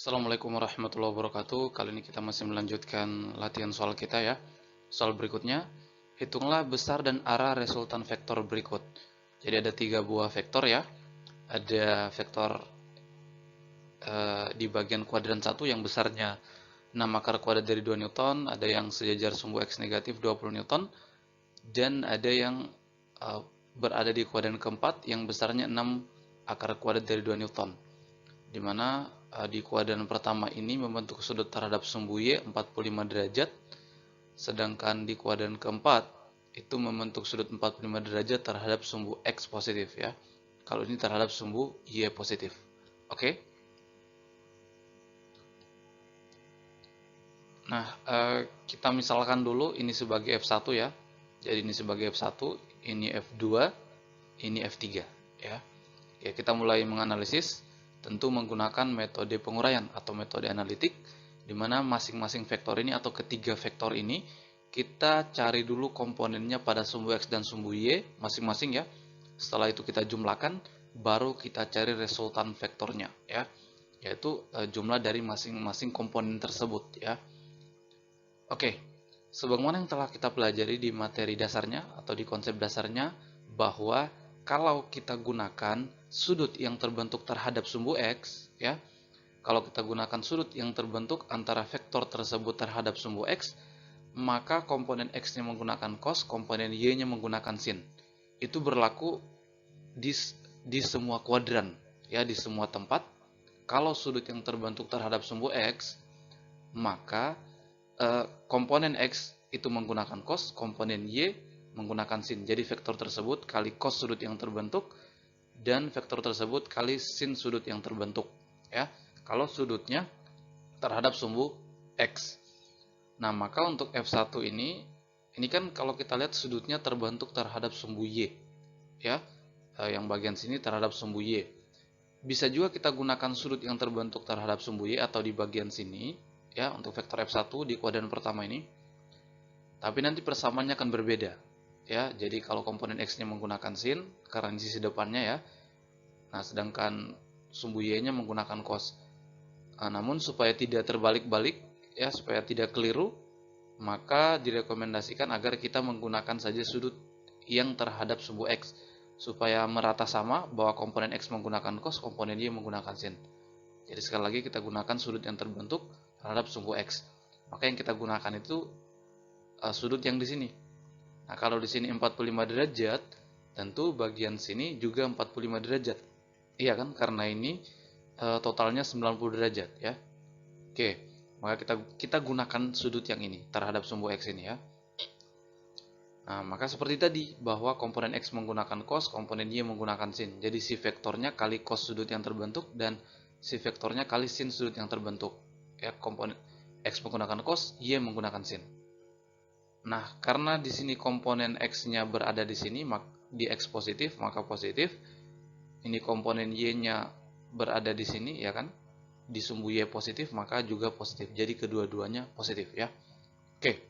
Assalamualaikum warahmatullahi wabarakatuh. Kali ini kita masih melanjutkan latihan soal kita ya. Soal berikutnya, hitunglah besar dan arah resultan vektor berikut. Jadi ada 3 buah vektor ya. Ada vektor di bagian kuadran 1 yang besarnya 6 akar kuadrat dari 2 Newton, ada yang sejajar sumbu X negatif 20 Newton, dan ada yang berada di kuadran keempat yang besarnya 6 akar kuadrat dari 2 Newton. Di mana di kuadran pertama ini membentuk sudut terhadap sumbu Y 45 derajat, sedangkan di kuadran keempat itu membentuk sudut 45 derajat terhadap sumbu X positif ya. Kalau ini terhadap sumbu Y positif. Oke. Nah, kita misalkan dulu ini sebagai F1 ya. Jadi ini sebagai F1, ini F2, ini F3 ya. Ya, kita mulai menganalisis tentu menggunakan metode penguraian atau metode analitik, di mana masing-masing vektor ini atau ketiga vektor ini kita cari dulu komponennya pada sumbu X dan sumbu Y masing-masing ya. Setelah itu kita jumlahkan, baru kita cari resultan vektornya ya, yaitu jumlah dari masing-masing komponen tersebut ya. Oke, sebagaimana yang telah kita pelajari di materi dasarnya atau di konsep dasarnya, bahwa kalau kita gunakan sudut yang terbentuk terhadap sumbu X ya, kalau kita gunakan sudut yang terbentuk antara vektor tersebut terhadap sumbu X, maka komponen X-nya menggunakan cos, komponen Y-nya menggunakan sin. Itu berlaku di semua kuadran ya, di semua tempat. Kalau sudut yang terbentuk terhadap sumbu X, maka komponen X itu menggunakan cos, komponen Y menggunakan sin. Jadi vektor tersebut kali cos sudut yang terbentuk dan vektor tersebut kali sin sudut yang terbentuk ya. Kalau sudutnya terhadap sumbu X. Nah, maka untuk F1 ini kan kalau kita lihat sudutnya terbentuk terhadap sumbu Y ya. Yang bagian sini terhadap sumbu Y. Bisa juga kita gunakan sudut yang terbentuk terhadap sumbu Y atau di bagian sini ya untuk vektor F1 di kuadran pertama ini. Tapi nanti persamaannya akan berbeda ya. Jadi kalau komponen X-nya menggunakan sin karena di sisi depannya ya. Nah, sedangkan sumbu Y-nya menggunakan cos. Namun supaya tidak terbalik-balik ya, supaya tidak keliru, maka direkomendasikan agar kita menggunakan saja sudut yang terhadap sumbu X supaya merata sama bahwa komponen X menggunakan cos, komponen Y menggunakan sin. Jadi sekali lagi kita gunakan sudut yang terbentuk terhadap sumbu X. Maka yang kita gunakan itu sudut yang di sini. Nah, kalau di sini 45 derajat, tentu bagian sini juga 45 derajat. Iya kan? Karena ini totalnya 90 derajat ya. Oke, maka kita gunakan sudut yang ini terhadap sumbu X ini ya. Nah, maka seperti tadi bahwa komponen X menggunakan cos, komponen Y menggunakan sin. Jadi si vektornya kali cos sudut yang terbentuk dan si vektornya kali sin sudut yang terbentuk. Ya, komponen X menggunakan cos, Y menggunakan sin. Nah, karena di sini komponen X-nya berada di sini, di X positif, maka positif. Ini komponen Y-nya berada di sini, ya kan? Di sumbu Y positif, maka juga positif. Jadi kedua-duanya positif, ya. Oke.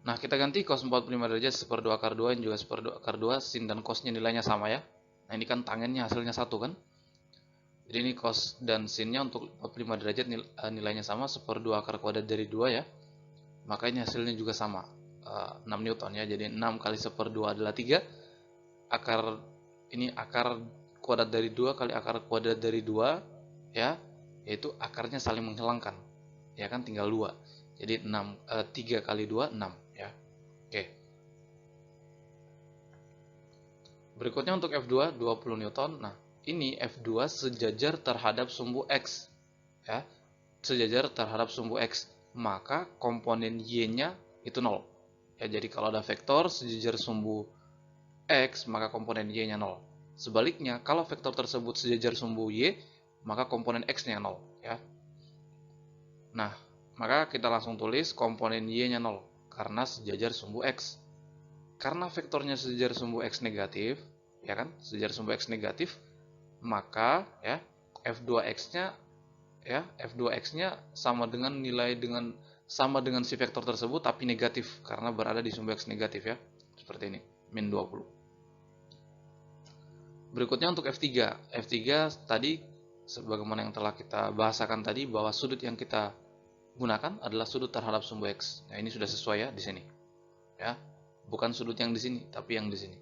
Nah, kita ganti cos 45 derajat 1/2 akar 2, yang juga 1/2 akar 2, sin dan cosnya nilainya sama ya. Nah, ini kan tangennya hasilnya 1 kan? Jadi ini cos dan sinnya untuk 45 derajat nilainya sama, 1/2 akar kuadrat dari 2 ya. Makanya hasilnya juga sama, 6 Newton ya. Jadi 6 kali 1/2 adalah 3. Akar ini akar kuadrat dari 2 kali akar kuadrat dari 2 ya, yaitu akarnya saling menghilangkan. Ya kan, tinggal 2. Jadi 3 kali 2 6 ya. Oke. Berikutnya untuk F2 20 Newton. Nah, ini F2 sejajar terhadap sumbu X ya. Sejajar terhadap sumbu X, maka komponen Y-nya itu 0. Ya, jadi kalau ada vektor sejajar sumbu X, maka komponen Y-nya 0. Sebaliknya, kalau vektor tersebut sejajar sumbu Y, maka komponen X-nya 0. Ya. Nah, maka kita langsung tulis komponen Y-nya 0, karena sejajar sumbu X. Karena vektornya sejajar sumbu X negatif, ya kan, sejajar sumbu X negatif, maka ya F2X-nya F2X-nya sama dengan sama dengan si vektor tersebut tapi negatif karena berada di sumbu X negatif ya. Seperti ini, min 20. Berikutnya untuk F3. F3 tadi sebagaimana yang telah kita bahasakan tadi, bahwa sudut yang kita gunakan adalah sudut terhadap sumbu X. Nah, ini sudah sesuai ya di sini. Ya. Bukan sudut yang di sini, tapi yang di sini.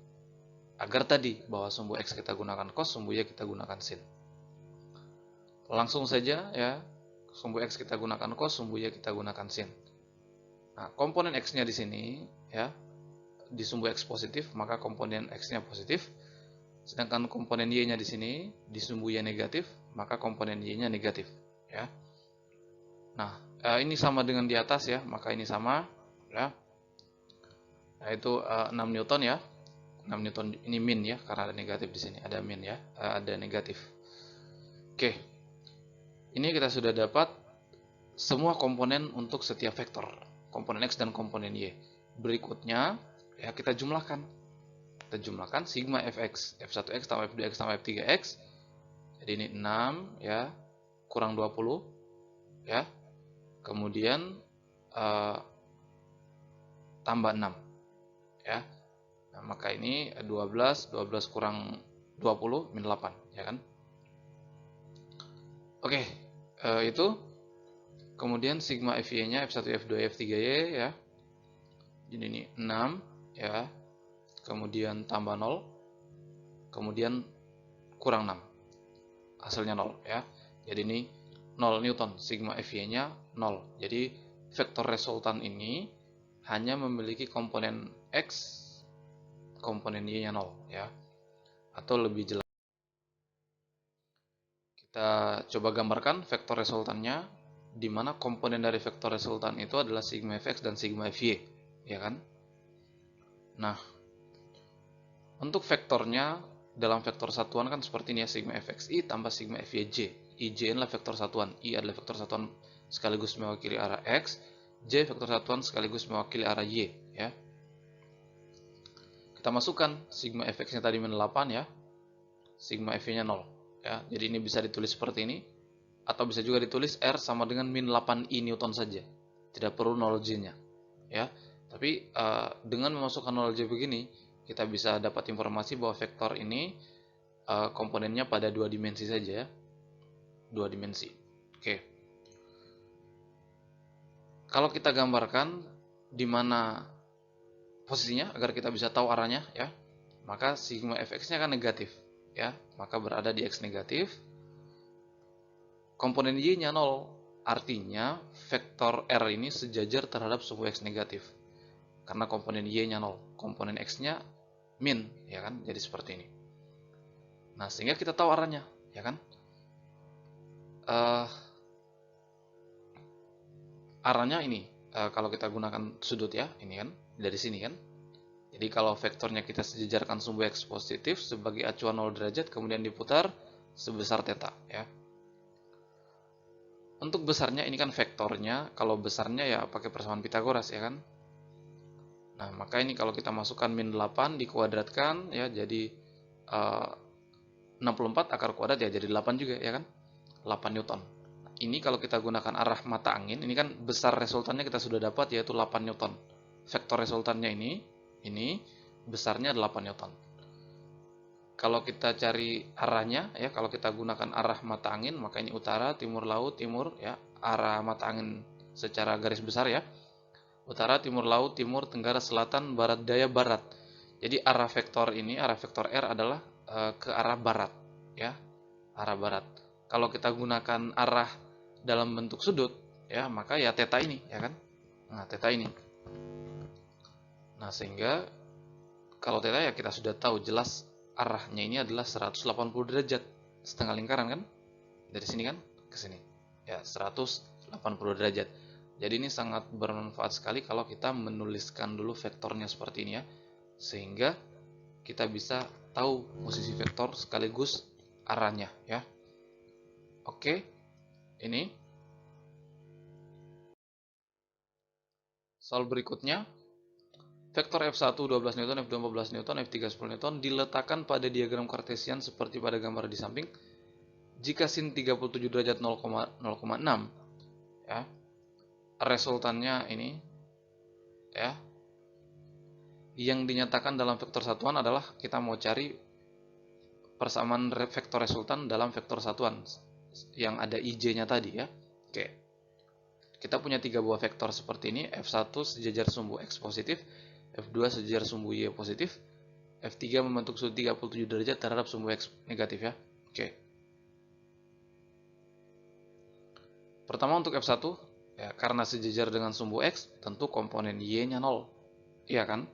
Agar tadi bahwa sumbu X kita gunakan cos, sumbu Y kita gunakan sin. Langsung saja ya, sumbu X kita gunakan cos, sumbu Y kita gunakan sin. Nah, komponen X-nya di sini ya, di sumbu X positif, maka komponen X-nya positif. Sedangkan komponen Y-nya di sini, di sumbu Y negatif, maka komponen Y-nya negatif ya. Nah, ini sama dengan di atas ya, maka ini sama ya. Yaitu 6 Newton ya. 6 Newton ini min ya, karena ada negatif di sini, ada min ya, ada negatif. Oke. Ini kita sudah dapat semua komponen untuk setiap vektor, komponen X dan komponen Y. Berikutnya ya kita jumlahkan. Kita jumlahkan sigma fx, f1x tambah f2x tambah f3x. Jadi ini 6 ya, kurang 20 ya. Kemudian tambah 6 ya. Nah, maka ini 12 kurang 20 min 8 ya kan. Oke, itu kemudian sigma FY-nya F1, F2, F3Y ya. Jadi ini 6 ya. Kemudian tambah 0. Kemudian kurang 6. Hasilnya 0 ya. Jadi ini 0 Newton, sigma FY-nya 0. Jadi vektor resultan ini hanya memiliki komponen X, komponen Y-nya 0 ya. Atau lebih jelas, kita coba gambarkan vektor resultannya, di mana komponen dari vektor resultan itu adalah sigma fx dan sigma fy ya kan. Nah, untuk vektornya dalam vektor satuan kan seperti ini ya, sigma fxi tambah sigma fyj. Ij adalah vektor satuan, I adalah vektor satuan sekaligus mewakili arah X, J vektor satuan sekaligus mewakili arah Y ya. Kita masukkan sigma fx-nya tadi min 8 ya, sigma fy-nya 0 ya. Jadi ini bisa ditulis seperti ini, atau bisa juga ditulis R sama dengan min 8I Newton saja, tidak perlu 0J-nya ya. Tapi dengan memasukkan 0J begini, kita bisa dapat informasi bahwa vektor ini komponennya pada 2 dimensi saja ya, 2 dimensi. Oke. Kalau kita gambarkan di mana posisinya agar kita bisa tahu arahnya ya, maka sigma fx-nya kan negatif ya, maka berada di X negatif. Komponen Y-nya 0, artinya vektor R ini sejajar terhadap sumbu X negatif. Karena komponen Y-nya 0, komponen X-nya min, ya kan? Jadi seperti ini. Nah, sehingga kita tahu arahnya, ya kan? Arahnya ini, kalau kita gunakan sudut ya, ini kan, dari sini kan. Jadi kalau vektornya kita sejajarkan sumbu X positif sebagai acuan 0 derajat, kemudian diputar sebesar theta, ya. Untuk besarnya ini kan vektornya, kalau besarnya ya pakai persamaan Pitagoras ya kan. Nah, maka ini kalau kita masukkan min 8 dikuadratkan ya, jadi 64 akar kuadrat ya jadi 8 juga ya kan. 8 Newton. Ini kalau kita gunakan arah mata angin, ini kan besar resultannya kita sudah dapat yaitu 8 Newton. Vektor resultannya ini besarnya 8 Newton. Kalau kita cari arahnya ya, kalau kita gunakan arah mata angin, maka ini utara, timur laut, timur ya, arah mata angin secara garis besar ya. Utara, timur laut, timur, tenggara, selatan, barat daya, barat. Jadi arah vektor ini, arah vektor R adalah ke arah barat ya, arah barat. Kalau kita gunakan arah dalam bentuk sudut ya, maka ya theta ini ya kan. Nah, theta ini. Nah, sehingga kalau theta ya kita sudah tahu jelas arahnya ini adalah 180 derajat, setengah lingkaran kan? Dari sini kan ke sini. Ya, 180 derajat. Jadi ini sangat bermanfaat sekali kalau kita menuliskan dulu vektornya seperti ini ya. Sehingga kita bisa tahu posisi vektor sekaligus arahnya ya. Oke. Ini soal berikutnya. Vektor F1 12 Newton, F2 14 Newton, F3 10 Newton diletakkan pada diagram kartesian seperti pada gambar di samping. Jika sin 37 derajat 0,6 ya. Resultannya ini ya. Yang dinyatakan dalam vektor satuan adalah kita mau cari persamaan vektor resultan dalam vektor satuan. yang ada ij-nya tadi ya. Oke. Kita punya 3 buah vektor seperti ini, F1 sejajar sumbu X positif, F2 sejajar sumbu Y positif, F3 membentuk sudut 37 derajat terhadap sumbu X negatif ya. Oke. Pertama untuk F1, ya, karena sejajar dengan sumbu X, tentu komponen Y-nya 0. Iya kan?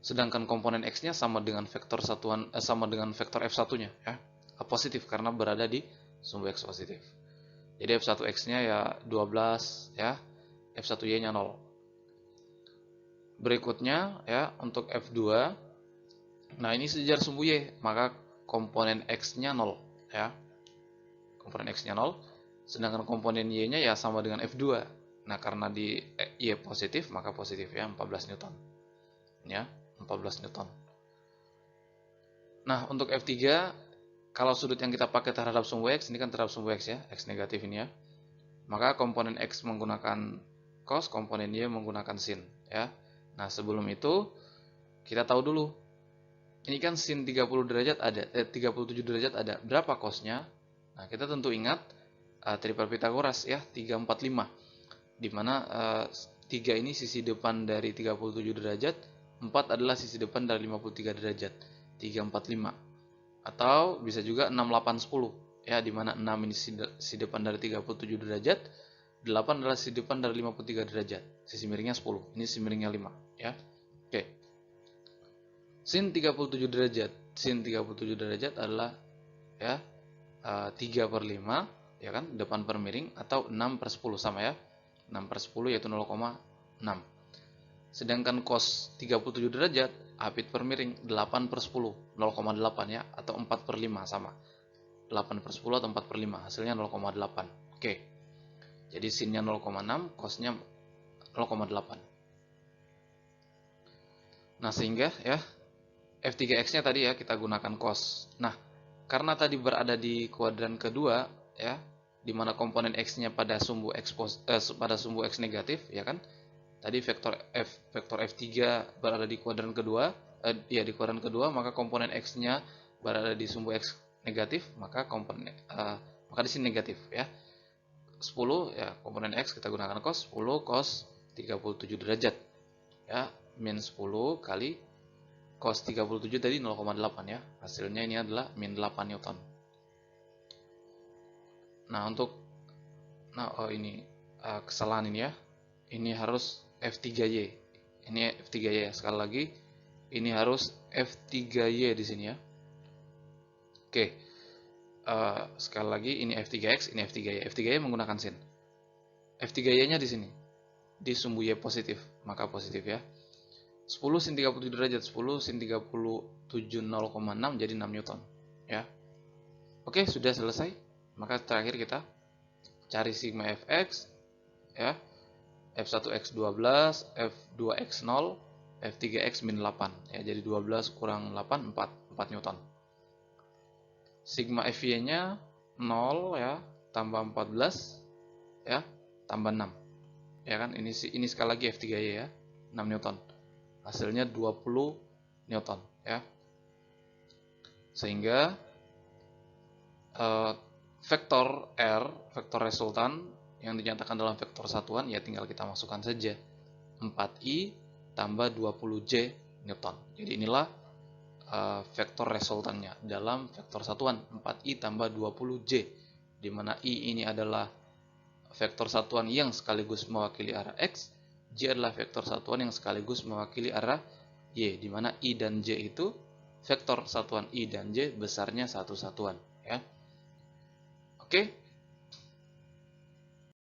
Sedangkan komponen X-nya sama dengan vektor satuan sama dengan vektor F1-nya ya. Positif karena berada di sumbu X positif. Jadi F1X-nya ya 12 ya. F1Y-nya 0. Berikutnya ya untuk F2. Nah, ini sejajar sumbu Y, maka komponen X-nya 0 ya. Komponen X-nya 0. Sedangkan komponen Y-nya ya sama dengan F2. Nah, karena di Y positif, maka positif ya, 14 Newton. Ya, 14 Newton. Nah, untuk F3, kalau sudut yang kita pakai terhadap sumbu X, ini kan terhadap sumbu X ya, X negatif ini ya. Maka komponen X menggunakan cos, komponen Y menggunakan sin ya. Nah, sebelum itu kita tahu dulu. Ini kan sin 30 derajat ada 37 derajat ada. Berapa cosnya? Nah, kita tentu ingat triple Pythagoras ya, 3, 4, 5. Di mana 3 ini sisi depan dari 37 derajat, 4 adalah sisi depan dari 53 derajat. 3, 4, 5. Atau bisa juga 6, 8, 10. Ya, di mana 6 ini sisi depan dari 37 derajat, 8 adalah sisi depan dari 53 derajat. Sisi miringnya 10. Ini sisi miringnya 5, ya. Oke. Sin 37 derajat. Sin 37 derajat adalah ya 3/5, ya kan? Depan per miring atau 6/10 sama ya. 6/10 yaitu 0,6. Sedangkan cos 37 derajat apit per miring 8/10, 0,8 ya, atau 4/5 sama. 8/10 atau 4/5, hasilnya 0,8. Oke. Jadi sinnya 0,6, cosnya 0,8. Nah, sehingga ya F3X-nya tadi ya kita gunakan cos. Nah, karena tadi berada di kuadran kedua ya, di mana komponen X-nya pada sumbu X negatif ya kan. Tadi vektor F3 berada di kuadran kedua, di kuadran kedua, maka komponen X-nya berada di sumbu X negatif, maka maka di sini negatif ya. 10 ya, komponen X kita gunakan cos, 10 cos 37 derajat ya, min 10 kali cos 37 tadi 0,8 ya. Hasilnya ini adalah min 8 Newton. Nah, untuk ini kesalahan ini ya. Ini harus F3Y. Ini F3Y ya. Sekali lagi, ini harus F3Y di sini ya. Oke. Sekali lagi, ini F3X, ini F3Y. F3Y menggunakan sin. F3Y-nya di sini. Di sumbu Y positif, maka positif ya. 10 sin 37 derajat, 10 sin 37 0,6 jadi 6 Newton ya. Oke, sudah selesai. Maka terakhir kita cari sigma Fx ya. F1X 12, F2X 0, F3X min 8 ya. Jadi 12 kurang 8 4 Newton. Sigma Fy-nya 0 ya, tambah 14 ya, tambah 6. Ya kan? Ini sekali lagi F3Y ya, 6 Newton. Hasilnya 20 Newton ya. Sehingga vektor R, vektor resultan yang dinyatakan dalam vektor satuan ya tinggal kita masukkan saja 4i tambah 20j Newton. Jadi inilah vektor resultannya dalam vektor satuan 4i tambah 20j, di mana i ini adalah vektor satuan yang sekaligus mewakili arah x, j adalah vektor satuan yang sekaligus mewakili arah y, di mana i dan j itu vektor satuan i dan j besarnya satu satuan ya. Oke.